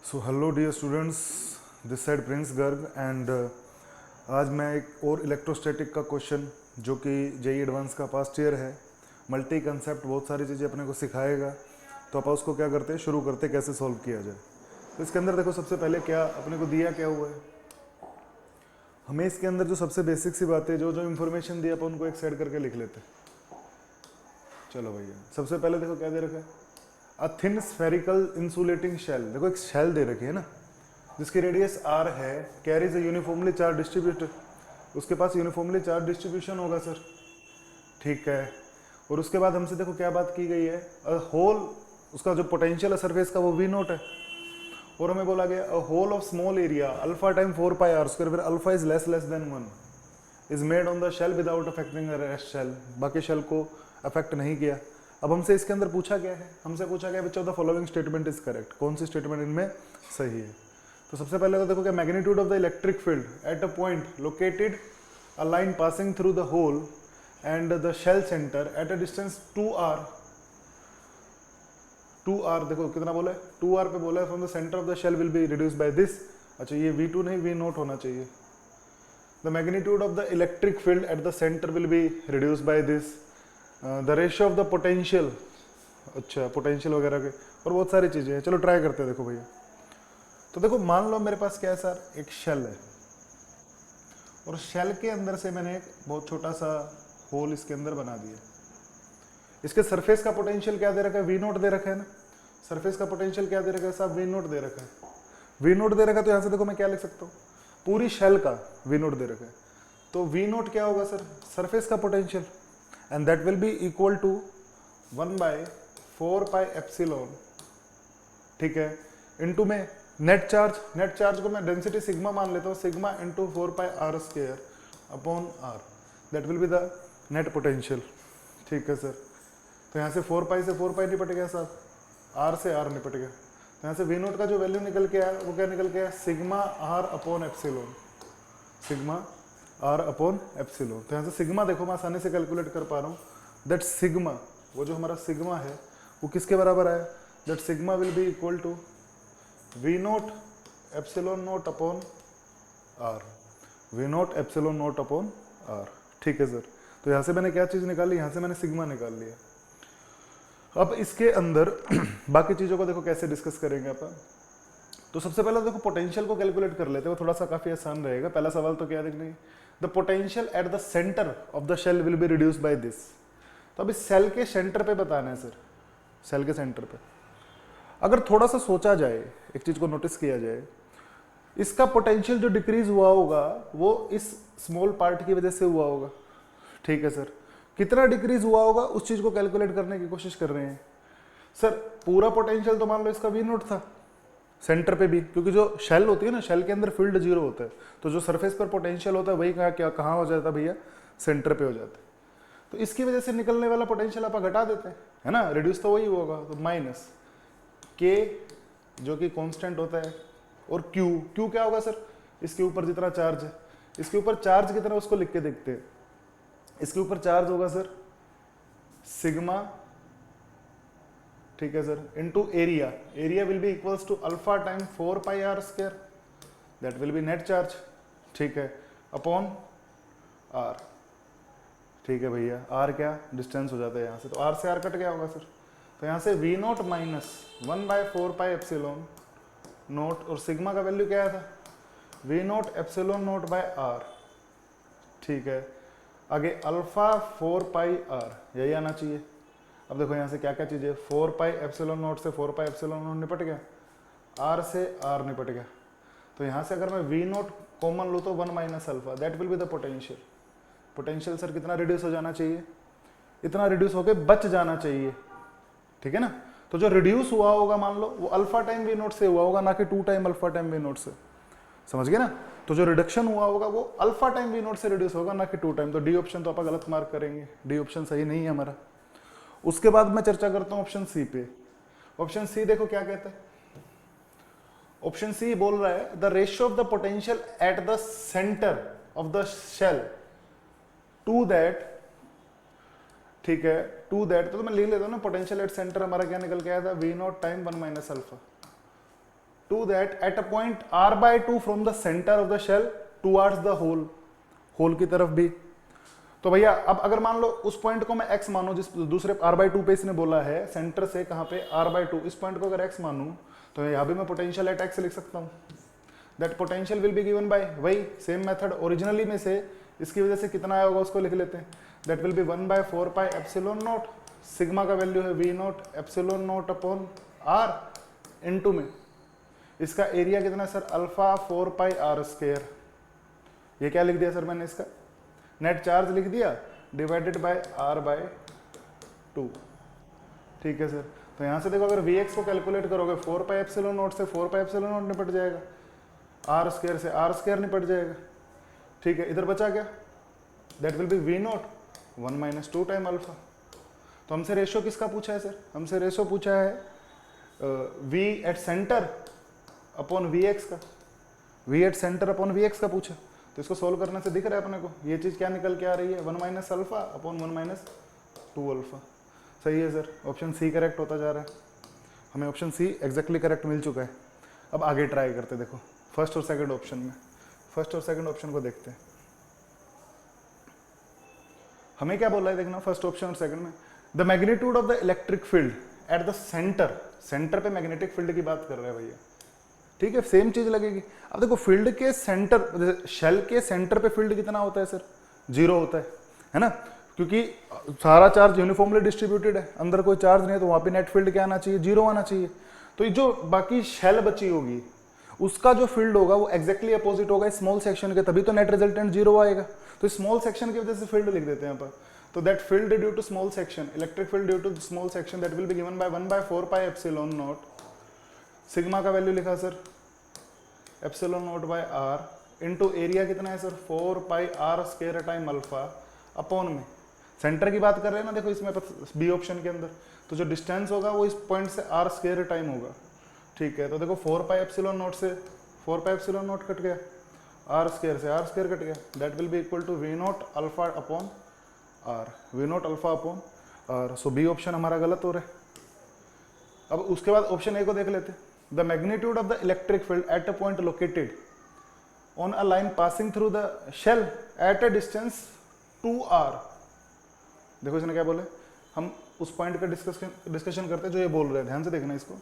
So hello dear students, this side Prince Garg and आज मैं एक और इलेक्ट्रोस्टैटिक का क्वेश्चन जो कि जेई एडवांस का पास्ट ईयर है, मल्टी कंसेप्ट बहुत सारी चीज़ें अपने को सिखाएगा। तो आप उसको क्या करते हैं, शुरू करते हैं कैसे सॉल्व किया जाए। तो इसके अंदर देखो सबसे पहले क्या अपने को दिया क्या हुआ है, हमें इसके अंदर जो सबसे बेसिक सी बात है, जो जो इन्फॉर्मेशन दी अपन उनको एक साइड करके लिख लेते हैं। चलो भैया, सबसे पहले देखो क्या दे रखा है, a thin spherical insulating shell. देखो एक शेल दे रखी है ना, जिसकी रेडियस r है, carries a uniformly charge distributor, उसके पास यूनिफॉर्मली चार्ज डिस्ट्रीब्यूशन होगा सर, ठीक है। और उसके बाद हमसे देखो क्या बात की गई है, अ होल, उसका जो पोटेंशियल है सरफेस का वो v नोट है, और हमें बोला गया a hole of small area alpha time 4 pi r square, फिर alpha is less than 1 is made on the shell without affecting the rest shell, बाकी शेल को अफेक्ट नहीं किया। अब हमसे इसके अंदर पूछा गया है, हमसे पूछा गया which of the following statement is correct, कौन सी स्टेटमेंट इनमें सही है। तो सबसे पहले तो देखो क्या, magnitude of the electric field at a point located a line passing through the hole and the shell centre at a distance 2r, 2r देखो कितना बोला है, 2r पे बोला है, from the centre of the shell will be reduce by this. अच्छा ये v2 नहीं v नोट होना चाहिए। The magnitude of the electric field at the centre will be reduce by this. The ratio of the potential, अच्छा potential वगैरह के और बहुत सारी चीजें हैं। चलो ट्राई करते हैं। देखो भैया, तो देखो मान लो मेरे पास क्या है सर, एक शेल है, और शेल के अंदर से मैंने एक बहुत छोटा सा होल इसके अंदर बना दिया। इसके सरफेस का पोटेंशियल क्या दे रखा है, वी नोट दे रखा है ना, सरफेस का पोटेंशियल क्या दे रखा है साहब, वी नोट दे रखा है। वी नोट दे रखा है तो यहां से देखो मैं क्या लिख सकता हूँ, पूरी शेल का वी नोट दे रखा है, तो वी नोट क्या होगा सर, सरफेस का potential, and that will be equal to 1/4 pi epsilon, ठीक है, इनटू में नेट चार्ज, नेट चार्ज को मैं डेंसिटी सिग्मा मान लेता हूँ, sigma into 4 pi r square upon r, that will be the net potential, ठीक है सर। तो यहाँ से 4 पाई से 4 पाई निपट गया साहब, आर से आर निपट गया, तो यहाँ से वी नोट का जो वैल्यू निकल के आया वो क्या निकल के आया, sigma r upon epsilon, sigma r upon epsilon. तो यहाँ से सिग्मा देखो मैं आसानी से कैलकुलेट कर पा रहा हूँ, दैट सिग्मा, वो जो हमारा सिग्मा है वो किसके बराबर आया, that sigma will be equal to V naught epsilon naught upon r, V naught epsilon naught upon r, ठीक है सर। तो यहाँ से मैंने क्या चीज़ निकाली, यहाँ से मैंने सिग्मा निकाल लिया। अब इसके अंदर बाकी चीज़ों को देखो कैसे डिस्कस करेंगे अपन। तो सबसे पहले देखो पोटेंशियल को कैलकुलेट कर लेते हैं, वो थोड़ा सा काफ़ी आसान रहेगा। पहला सवाल तो क्या देखने, the potential at the centre of the shell will be reduce by this. तो अब इस सेल के सेंटर पे बताना है सर, सेल के सेंटर पे अगर थोड़ा सा सोचा जाए, एक चीज को नोटिस किया जाए, इसका पोटेंशियल जो डिक्रीज हुआ होगा वो इस स्मॉल पार्ट की वजह से हुआ होगा, ठीक है सर। कितना डिक्रीज हुआ होगा उस चीज को कैलकुलेट करने की कोशिश कर रहे हैं सर। पूरा पोटेंशियल तो मान लो इसका वी नोट था सेंटर पे भी, क्योंकि जो शेल होती है ना, शेल के अंदर फील्ड जीरो होता है, तो जो सरफेस पर पोटेंशियल होता है वही कहाँ हो जाता है भैया, सेंटर पे हो जाता है। तो इसकी वजह से निकलने वाला पोटेंशियल आप घटा देते हैं, है ना, रिड्यूस तो वही होगा, तो माइनस के जो कि कांस्टेंट होता है, और क्यू, क्यू क्या होगा सर, इसके ऊपर जितना चार्ज है, इसके ऊपर चार्ज कितना उसको लिख के देखते हैं। इसके ऊपर चार्ज होगा सर सिग्मा, ठीक है sir, into area, area will be equals to alpha time 4 pi r square, that will be net charge, ठीक है, अपॉन आर, ठीक है भैया। आर क्या डिस्टेंस हो जाता है यहाँ से, तो आर से आर कट गया होगा सर, तो यहाँ से V naught minus 1/4 pi epsilon naught, और सिग्मा का वैल्यू क्या आया था, V naught epsilon naught by r, ठीक है। आगे अल्फा 4 पाई आर, यही आना चाहिए। अब देखो यहाँ से क्या क्या चीज़ें, 4 पाई एप्सिलॉन नोट से 4 पाई एप्सिलॉन नोट निपट गया, आर से आर निपट गया, तो यहाँ से अगर मैं वी नोट कॉमन लूँ तो 1 minus alpha, that will be the potential. Potential sir कितना रिड्यूस हो जाना चाहिए, इतना रिड्यूस होके बच जाना चाहिए, ठीक है ना। तो जो रिड्यूस हुआ होगा मान लो वो अल्फा टाइम वी नोट से हुआ होगा, ना कि 2 time alpha time V naught से, समझ गए ना। तो जो रिडक्शन हुआ होगा वो अल्फा टाइम वी नोट से रिड्यूस होगा, ना कि 2 टाइम। तो डी ऑप्शन तो आप गलत मार्क करेंगे, डी ऑप्शन सही नहीं है हमारा। उसके बाद मैं चर्चा करता हूं ऑप्शन सी पे। ऑप्शन सी देखो क्या कहता है, ऑप्शन सी बोल रहा है the ratio of the potential at the centre of the shell to that, ठीक है, टू दैट, तो मैं लिख लेता हूँ ना, पोटेंशियल एट सेंटर हमारा क्या निकल के आया था, V naught time 1 minus alpha, to that at a point r/2 from the centre of the shell towards the hole, hole की तरफ भी। तो भैया अब अगर मान लो उस पॉइंट को मैं x मानूं, जिस दूसरे r/2 पे इसने बोला है सेंटर से कहां पे r/2, इस पॉइंट को अगर x मानूं तो यहां भी मैं पोटेंशियल एट x लिख सकता हूं। That potential will be given bye वही सेम मेथड ओरिजिनली में से, इसकी वजह से कितना आया होगा उसको लिख लेते हैं। That will B 1/4 pi epsilon naught, sigma का वैल्यू है v0 epsilon not upon r into में इसका एरिया कितना है sir, alpha 4 pi r square. ये क्या लिख दिया सर मैंने, इसका नेट चार्ज लिख दिया डिवाइडेड बाय r/2। ठीक है सर, तो यहां से देखो अगर Vx को कैलकुलेट करोगे 4 पाई एप्सिलॉन नॉट से 4 पाई एप्सिलॉन नॉट निपट जाएगा, r स्क्वायर से r स्क्वायर निपट जाएगा। ठीक है, इधर बचा क्या, that will B V0 1 - 2 time alpha. तो हमसे रेशियो किसका पूछा है सर, हमसे रेशियो पूछा है V at centre upon Vx का, V at centre upon Vx का पूछा। तो इसको सोल्व करने से दिख रहा है अपने को ये चीज क्या निकल के आ रही है, 1 - अल्फा अपॉन 1 - 2 अल्फा। सही है सर, ऑप्शन सी करेक्ट होता जा रहा है, हमें ऑप्शन सी एग्जैक्टली करेक्ट मिल चुका है। अब आगे ट्राई करते, देखो फर्स्ट और सेकंड ऑप्शन में, फर्स्ट और सेकंड ऑप्शन को देखते हैं। हमें क्या बोला है देखना, फर्स्ट ऑप्शन और सेकंड में the magnitude of the electric field at the centre, centre पे मैग्नेटिक फील्ड की बात कर रहे हैं भैया। ठीक है, सेम चीज लगेगी। अब देखो फील्ड के सेंटर, शेल के सेंटर पे फील्ड कितना होता है सर, 0 होता है ना, क्योंकि सारा चार्ज यूनिफॉर्मली डिस्ट्रीब्यूटेड है, अंदर कोई चार्ज नहीं है, तो वहां पे नेट फील्ड क्या आना चाहिए, 0 आना चाहिए। तो ये जो बाकी शेल बची होगी उसका जो फील्ड होगा वो एग्जैक्टली अपोजिट होगा स्मॉल सेक्शन के, तभी तो नेट रिजल्टेंट 0 आएगा। तो स्मॉल सेक्शन की वजह से फील्ड लिख देते हैं यहाँ पर। तो that field due to small section, electric field due to small section, that will be given by 1/4 pi epsilon naught, sigma का वैल्यू लिखा sir epsilon naught by r into area कितना है sir 4 pi r square time alpha upon में centre की बात कर रहे हैं ना, देखो इसमें बी ऑप्शन के अंदर, तो जो डिस्टेंस होगा वो इस पॉइंट से r स्क्वायर टाइम होगा। ठीक है, तो देखो 4 पाई एप्सिलॉन नॉट से 4 पाई एप्सिलॉन नॉट कट गया, r स्क्वायर से r स्क्वायर कट गया, that will be equal to v0 alpha upon r, v0 alpha upon r। So B option हमारा गलत हो रहा है। अब उसके बाद ऑप्शन ए को देख लेते हैं। The magnitude of the electric field at a point located on a line passing through the shell at a distance 2r। देखो इसने क्या बोले, हम उस पॉइंट का डिस्कशन करते हैं जो ये बोल रहे हैं, ध्यान से देखना इसको।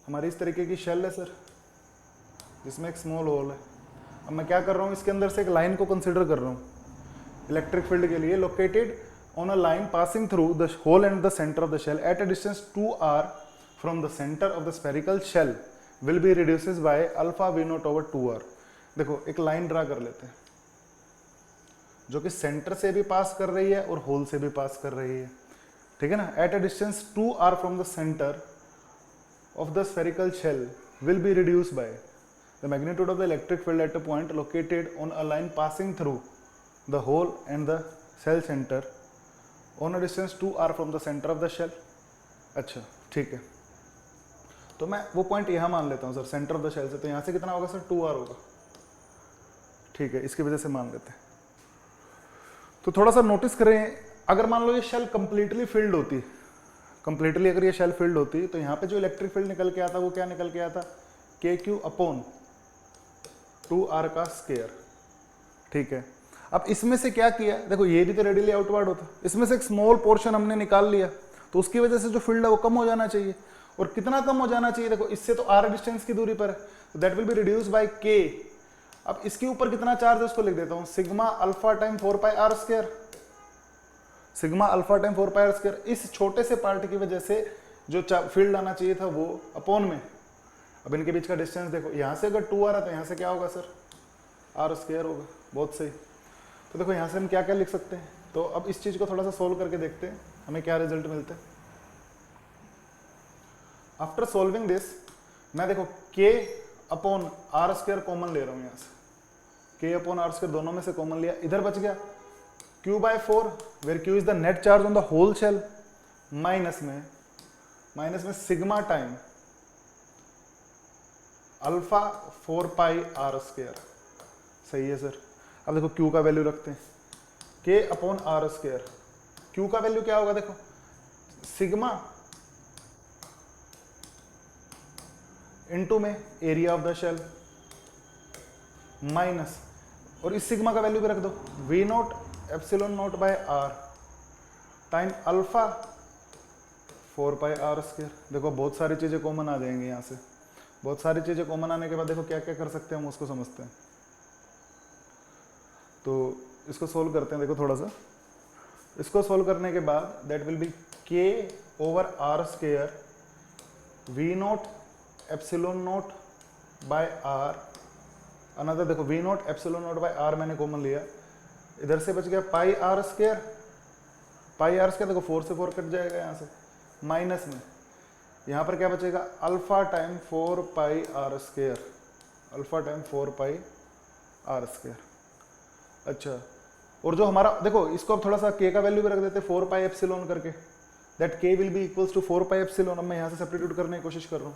हमारी इस तरीके की शेल है सर, जिसमें एक स्मॉल होल है। अब मैं क्या कर रहा हूँ, इसके अंदर से एक लाइन को कंसिडर कर रहा हूँ इलेक्ट्रिक फील्ड के लिए, located on a line passing through the hole and the center of the shell at a distance 2r from the center of the spherical shell will be reduces by alpha v0 over 2r। देखो एक line draw कर लेते हैं जो कि centre से भी पास कर रही है और होल से भी पास कर रही है, ठीक है ना। Eight a distance 2r from the center of the spherical shell will be reduced by the magnitude of the electric field at a point located on a line passing through the hole and the shell center on a distance 2r from the center of the shell। अच्छा ठीक है, तो मैं वो point यहां मान लेता हूं sir centre of the shell से, तो यहां से कितना होगा सर 2r होगा। ठीक है, इसकी वजह से मान लेते हैं। तो थोड़ा सा नोटिस करें, अगर मान लो ये शेल कंप्लीटली फिल्ड होती, कंप्लीटली अगर ये शेल फिल्ड होती तो यहाँ पे जो इलेक्ट्रिक फील्ड निकल के आता वो क्या निकल के आता, KQ अपॉन 2r का स्क्वायर। ठीक है, अब इसमें से क्या किया, देखो ये भी तो रेडियली आउटवर्ड होता, इसमें से एक स्मॉल पोर्शन हमने निकाल लिया, तो उसकी वजह से जो फील्ड है वो कम हो जाना चाहिए। और कितना कम हो जाना चाहिए, देखो इससे तो r डिस्टेंस की दूरी पर है, तो that will be reduce bye k। अब इसके ऊपर कितना चार्ज है उसको लिख देता हूं, sigma alpha time 4 pi r square, sigma alpha time 4 pi r square. इस छोटे से पार्ट की वजह से जो फील्ड आना चाहिए था वो अपॉन में, अब इनके बीच का डिस्टेंस देखो, यहां से अगर 2 आ रहा तो यहां से क्या होगा सर r स्क्वायर होगा। बहुत सही। तो देखो यहाँ से हम क्या क्या लिख सकते हैं, तो अब इस चीज को थोड़ा सा सोल्व करके देखते हैं हमें क्या रिजल्ट मिलते हैं। आफ्टर सोल्विंग दिस, मैं देखो k upon r square common ले रहा हूँ, यहाँ से k अपॉन r स्क्वायर दोनों में से कॉमन लिया, इधर बच गया q/4 where q is the net charge on the whole shell, minus में sigma time alpha 4 pi r square. सही है सर। अब देखो Q का वैल्यू रखते हैं, K upon R square. Q का वैल्यू क्या होगा, देखो सिग्मा इनटू में area of the shell minus, और इस सिग्मा का वैल्यू भी रख दो, v naught epsilon naught by r time alpha 4 pi r square. देखो बहुत सारी चीजें कॉमन आ जाएंगी यहाँ से, बहुत सारी चीजें कॉमन आने के बाद देखो क्या क्या कर सकते हैं हम उसको समझते हैं। तो इसको सोल्व करते हैं, देखो थोड़ा सा इसको सोल्व करने के बाद that will be k over r square v naught epsilon naught by r another, देखो v naught epsilon naught by r मैंने कॉमन लिया, इधर से बच गया pi r square, pi r square देखो 4 से 4 कट जाएगा यहाँ से, माइनस में यहाँ पर क्या बचेगा alpha time 4 pi r square, alpha time 4 pi r square. अच्छा, और जो हमारा देखो इसको अब थोड़ा सा के का वैल्यू भी रख देते 4 पाई एप्सिलॉन करके, दैट के will be equals to 4 pi epsilon. अब मैं यहाँ से सब्स्टिट्यूट करने की कोशिश कर रहा हूँ।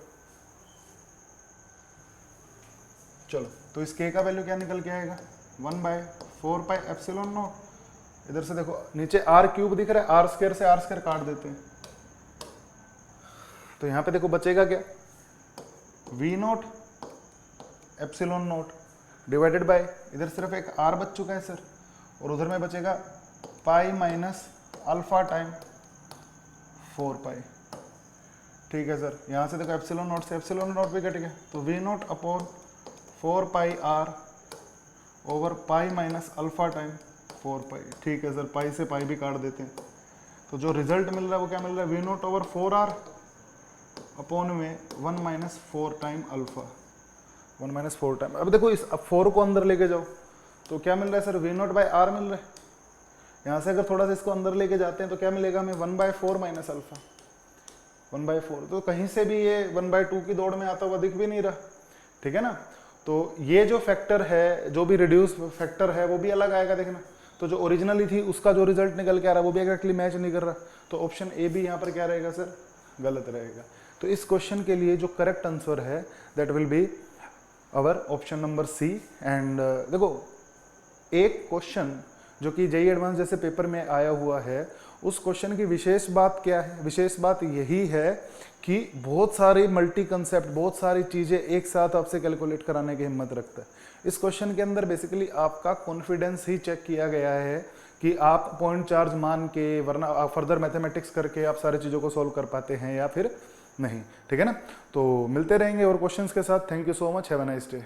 चलो तो इस के का वैल्यू क्या निकल के आएगा 1/4 पाई एप्सिलॉन नॉट, इधर से देखो नीचे आर क्यूब दिख रहा है, आर स्क्वायर से आर स्क्वायर काट देते हैं, तो यहाँ पे देखो बचेगा क्या v naught epsilon naught divided by, इधर सिर्फ एक आर बच चुका है सर, और उधर में बचेगा pi minus alpha time 4 pi. ठीक है सर, यहाँ से देखो एप्सिलॉन नॉट से एप्सिलॉन नॉट भी कट गया, तो v naught upon 4 pi r over pi minus alpha time 4 pi. ठीक है सर, पाई से पाई भी काट देते हैं, तो जो रिजल्ट मिल रहा है वो क्या मिल रहा है v naught over 4 r upon में 1 minus 4 time alpha, 1 minus 4 time. अब देखो इस 4 को अंदर लेके जाओ तो क्या मिल रहा है sir v naught by r मिल रहा है, यहाँ से अगर थोड़ा सा इसको अंदर लेके जाते हैं तो क्या मिलेगा हमें 1/4 माइनस अल्फा, 1/4। तो कहीं से भी ये 1/2 की दौड़ में आता हुआ दिख भी नहीं रहा, ठीक है ना। तो ये जो फैक्टर है, जो भी रिड्यूस फैक्टर है वो भी अलग आएगा देखना, तो जो ओरिजिनली थी उसका जो रिजल्ट निकल के आ रहा है वो भी एग्जैक्टली मैच नहीं कर रहा, तो ऑप्शन ए भी यहाँ पर क्या रहेगा सर गलत रहेगा। तो इस क्वेश्चन के लिए जो करेक्ट आंसर है that will be our option number C. And देखो एक क्वेश्चन जो कि जेईई एडवांस जैसे पेपर में आया हुआ है, उस क्वेश्चन की विशेष बात क्या है, विशेष बात यही है कि बहुत सारी मल्टी कंसेप्ट, बहुत सारी चीज़ें एक साथ आपसे कैलकुलेट कराने की हिम्मत रखता है। इस क्वेश्चन के अंदर बेसिकली आपका कॉन्फिडेंस ही चेक किया गया है कि आप पॉइंट चार्ज मान के, वरना फर्दर मैथमेटिक्स करके आप सारी चीज़ों को सॉल्व कर पाते हैं या फिर नहीं, ठीक है ना। तो मिलते रहेंगे और क्वेश्चंस के साथ। Thank you so much, have a nice day.